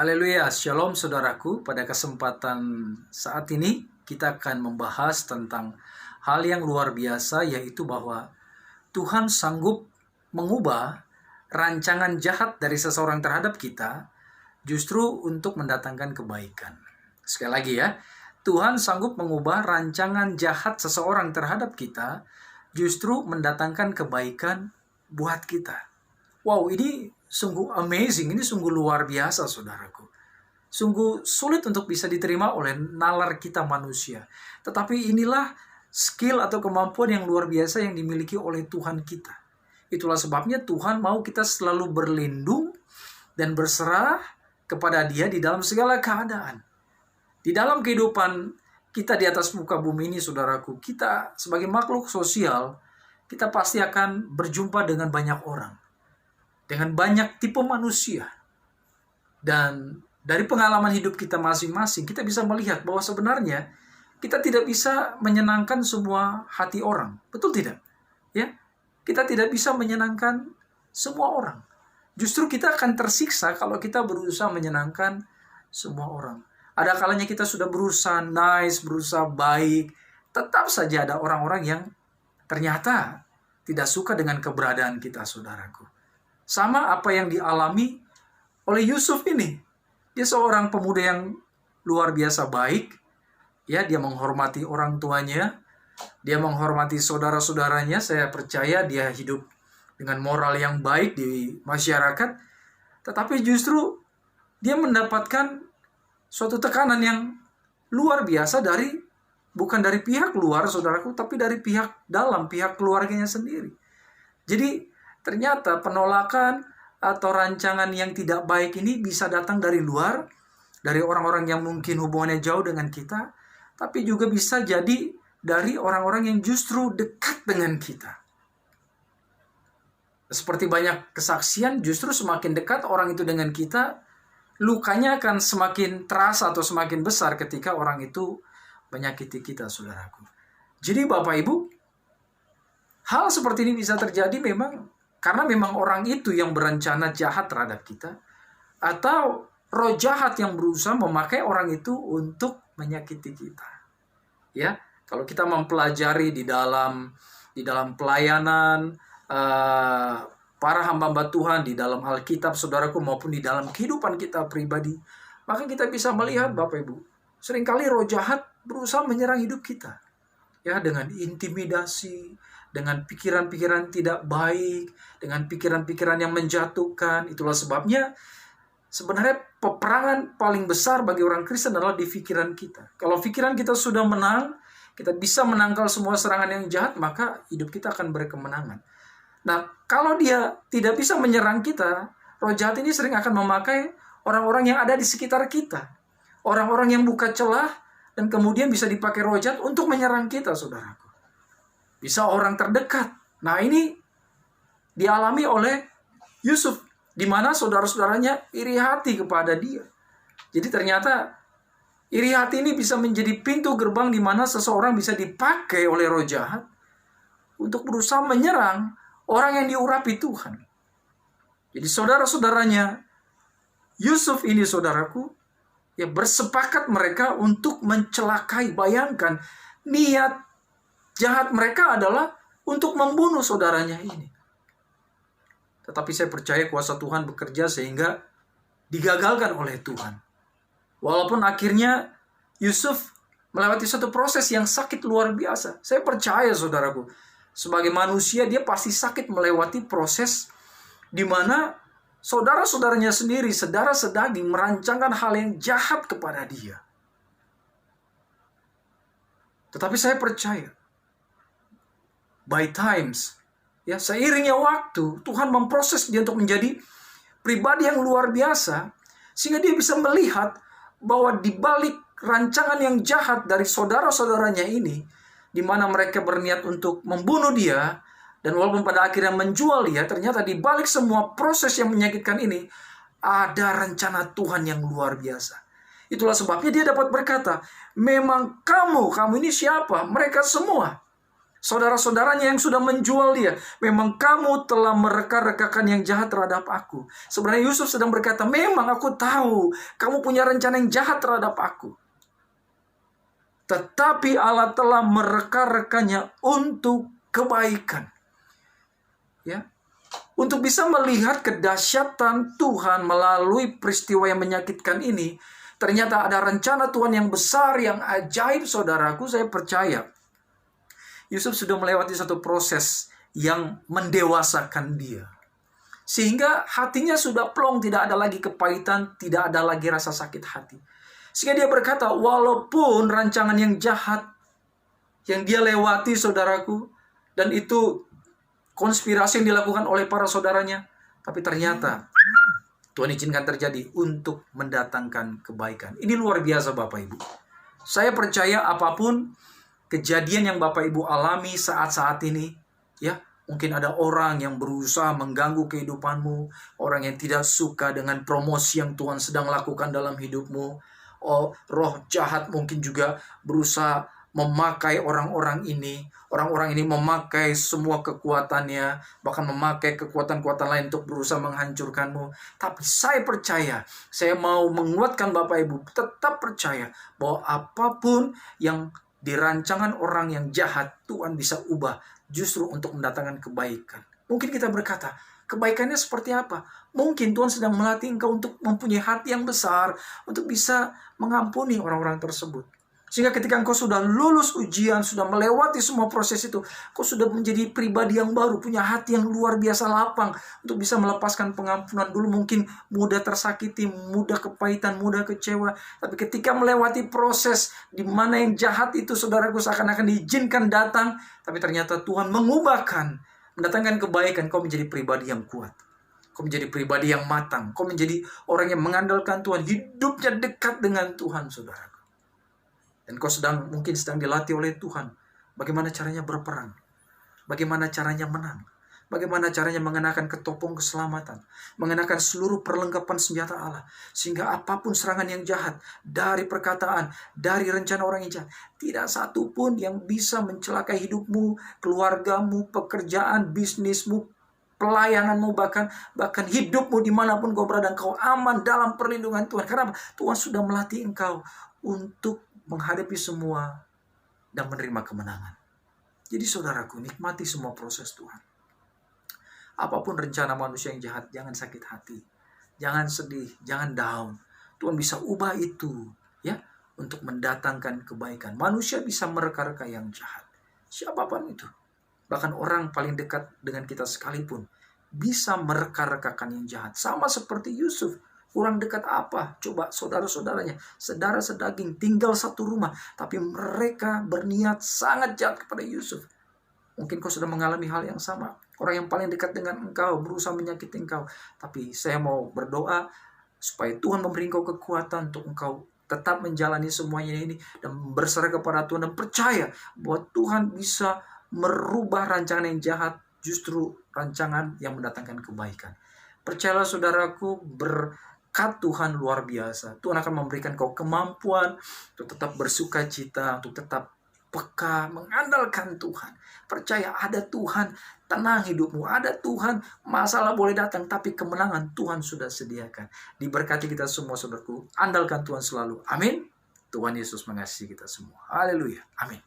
Haleluya, shalom saudaraku. Pada kesempatan saat ini kita akan membahas tentang hal yang luar biasa, yaitu bahwa Tuhan sanggup mengubah rancangan jahat dari seseorang terhadap kita justru untuk mendatangkan kebaikan. Sekali lagi ya, Tuhan sanggup mengubah rancangan jahat seseorang terhadap kita justru mendatangkan kebaikan buat kita. Wow, ini sungguh amazing, ini sungguh luar biasa saudaraku. Sungguh sulit untuk bisa diterima oleh nalar kita manusia. Tetapi inilah skill atau kemampuan yang luar biasa yang dimiliki oleh Tuhan kita. Itulah sebabnya Tuhan mau kita selalu berlindung dan berserah kepada Dia di dalam segala keadaan. Di dalam kehidupan kita di atas muka bumi ini saudaraku, kita sebagai makhluk sosial, kita pasti akan berjumpa dengan banyak orang. Dengan banyak tipe manusia. Dan dari pengalaman hidup kita masing-masing, kita bisa melihat bahwa sebenarnya kita tidak bisa menyenangkan semua hati orang. Betul tidak? Ya, kita tidak bisa menyenangkan semua orang. Justru kita akan tersiksa kalau kita berusaha menyenangkan semua orang. Ada kalanya kita sudah berusaha nice, berusaha baik, tetap saja ada orang-orang yang ternyata tidak suka dengan keberadaan kita, saudaraku. Sama apa yang dialami oleh Yusuf ini. Dia seorang pemuda yang luar biasa baik. Ya, dia menghormati orang tuanya. Dia menghormati saudara-saudaranya. Saya percaya dia hidup dengan moral yang baik di masyarakat. Tetapi justru dia mendapatkan suatu tekanan yang luar biasa bukan dari pihak luar, saudaraku, tapi dari pihak dalam, pihak keluarganya sendiri. Jadi ternyata penolakan atau rancangan yang tidak baik ini bisa datang dari luar, dari orang-orang yang mungkin hubungannya jauh dengan kita, tapi juga bisa jadi dari orang-orang yang justru dekat dengan kita. Seperti banyak kesaksian, justru semakin dekat orang itu dengan kita, lukanya akan semakin terasa atau semakin besar ketika orang itu menyakiti kita, saudaraku. Jadi Bapak Ibu, hal seperti ini bisa terjadi karena memang orang itu yang berencana jahat terhadap kita, atau roh jahat yang berusaha memakai orang itu untuk menyakiti kita. Ya, kalau kita mempelajari di dalam pelayanan para hamba-hamba Tuhan di dalam Alkitab, saudaraku, maupun di dalam kehidupan kita pribadi, maka kita bisa melihat Bapak Ibu, seringkali roh jahat berusaha menyerang hidup kita. Ya, dengan intimidasi, dengan pikiran-pikiran tidak baik, dengan pikiran-pikiran yang menjatuhkan. Itulah sebabnya sebenarnya peperangan paling besar bagi orang Kristen adalah di pikiran kita. Kalau pikiran kita sudah menang, kita bisa menangkal semua serangan yang jahat, maka hidup kita akan berkemenangan. Nah, kalau dia tidak bisa menyerang kita, roh jahat ini sering akan memakai orang-orang yang ada di sekitar kita. Orang-orang yang buka celah, dan kemudian bisa dipakai roh jahat untuk menyerang kita, saudaraku. Bisa orang terdekat. Nah, ini dialami oleh Yusuf, di mana saudara-saudaranya iri hati kepada dia. Jadi ternyata iri hati ini bisa menjadi pintu gerbang di mana seseorang bisa dipakai oleh roh jahat untuk berusaha menyerang orang yang diurapi Tuhan. Jadi saudara-saudaranya Yusuf ini, saudaraku, ya bersepakat mereka untuk mencelakai. Bayangkan, niat jahat mereka adalah untuk membunuh saudaranya ini. Tetapi saya percaya kuasa Tuhan bekerja sehingga digagalkan oleh Tuhan. Walaupun akhirnya Yusuf melewati satu proses yang sakit luar biasa. Saya percaya, saudaraku, sebagai manusia dia pasti sakit melewati proses di mana saudara-saudaranya sendiri, saudara sedaging, merancangkan hal yang jahat kepada dia. Tetapi saya percaya, by times, ya, seiringnya waktu, Tuhan memproses dia untuk menjadi pribadi yang luar biasa, sehingga dia bisa melihat bahwa di balik rancangan yang jahat dari saudara-saudaranya ini, di mana mereka berniat untuk membunuh dia, dan walaupun pada akhirnya menjual dia, ternyata di balik semua proses yang menyakitkan ini, ada rencana Tuhan yang luar biasa. Itulah sebabnya dia dapat berkata, memang kamu ini siapa? Mereka semua Saudara-saudaranya yang sudah menjual dia. Memang kamu telah mereka-rekakan yang jahat terhadap aku. Sebenarnya Yusuf sedang berkata, memang aku tahu kamu punya rencana yang jahat terhadap aku. Tetapi Allah telah mereka-rekannya untuk kebaikan. Ya, untuk bisa melihat kedahsyatan Tuhan melalui peristiwa yang menyakitkan ini. Ternyata ada rencana Tuhan yang besar, yang ajaib, saudaraku. Saya percaya Yusuf sudah melewati satu proses yang mendewasakan dia. Sehingga hatinya sudah plong, tidak ada lagi kepahitan, tidak ada lagi rasa sakit hati. Sehingga dia berkata, walaupun rancangan yang jahat yang dia lewati, saudaraku, dan itu konspirasi yang dilakukan oleh para saudaranya, tapi ternyata Tuhan izinkan terjadi untuk mendatangkan kebaikan. Ini luar biasa Bapak Ibu. Saya percaya apapun kejadian yang Bapak Ibu alami saat-saat ini, ya, mungkin ada orang yang berusaha mengganggu kehidupanmu, orang yang tidak suka dengan promosi yang Tuhan sedang lakukan dalam hidupmu. Oh, roh jahat mungkin juga berusaha memakai orang-orang ini. Orang-orang ini memakai semua kekuatannya, bahkan memakai kekuatan-kekuatan lain untuk berusaha menghancurkanmu. Tapi saya percaya, saya mau menguatkan Bapak Ibu, tetap percaya bahwa apapun yang di rancangan orang yang jahat, Tuhan bisa ubah justru untuk mendatangkan kebaikan. Mungkin kita berkata, kebaikannya seperti apa? Mungkin Tuhan sedang melatih engkau untuk mempunyai hati yang besar, untuk bisa mengampuni orang-orang tersebut. Sehingga ketika engkau sudah lulus ujian, sudah melewati semua proses itu, kau sudah menjadi pribadi yang baru, punya hati yang luar biasa lapang untuk bisa melepaskan pengampunan. Dulu mungkin mudah tersakiti, mudah kepahitan, mudah kecewa. Tapi ketika melewati proses di mana yang jahat itu, saudaraku, seakan-akan diizinkan datang, tapi ternyata Tuhan mengubahkan, mendatangkan kebaikan. Kau menjadi pribadi yang kuat. Kau menjadi pribadi yang matang. Kau menjadi orang yang mengandalkan Tuhan, hidupnya dekat dengan Tuhan, saudaraku. Dan kau mungkin sedang dilatih oleh Tuhan. Bagaimana caranya berperang. Bagaimana caranya menang. Bagaimana caranya mengenakan ketopong keselamatan. Mengenakan seluruh perlengkapan senjata Allah. Sehingga apapun serangan yang jahat. Dari perkataan. Dari rencana orang yang jahat. Tidak satu pun yang bisa mencelakai hidupmu. Keluargamu. Pekerjaan. Bisnismu. Pelayananmu. Bahkan hidupmu dimanapun kau berada. Kau aman dalam perlindungan Tuhan. Karena Tuhan sudah melatih engkau untuk menghadapi semua dan menerima kemenangan. Jadi saudaraku, nikmati semua proses Tuhan. Apapun rencana manusia yang jahat, jangan sakit hati. Jangan sedih, jangan down. Tuhan bisa ubah itu, ya, untuk mendatangkan kebaikan. Manusia bisa mereka-reka yang jahat. Siapapun itu. Bahkan orang paling dekat dengan kita sekalipun bisa mereka-rekakan yang jahat. Sama seperti Yusuf. Kurang dekat apa? Coba saudara-saudaranya, saudara sedaging, tinggal satu rumah. Tapi mereka berniat sangat jahat kepada Yusuf. Mungkin kau sudah mengalami hal yang sama. Orang yang paling dekat dengan engkau berusaha menyakiti engkau. Tapi saya mau berdoa supaya Tuhan memberi engkau kekuatan untuk engkau tetap menjalani semuanya ini. Dan berserah kepada Tuhan dan percaya bahwa Tuhan bisa merubah rancangan yang jahat. Justru rancangan yang mendatangkan kebaikan. Percayalah saudaraku, berkat Tuhan luar biasa. Tuhan akan memberikan kau kemampuan untuk tetap bersuka cita, untuk tetap peka, mengandalkan Tuhan. Percaya ada Tuhan, tenang hidupmu. Ada Tuhan, masalah boleh datang, tapi kemenangan Tuhan sudah sediakan. Diberkati kita semua saudaraku. Andalkan Tuhan selalu. Amin. Tuhan Yesus mengasihi kita semua. Haleluya. Amin.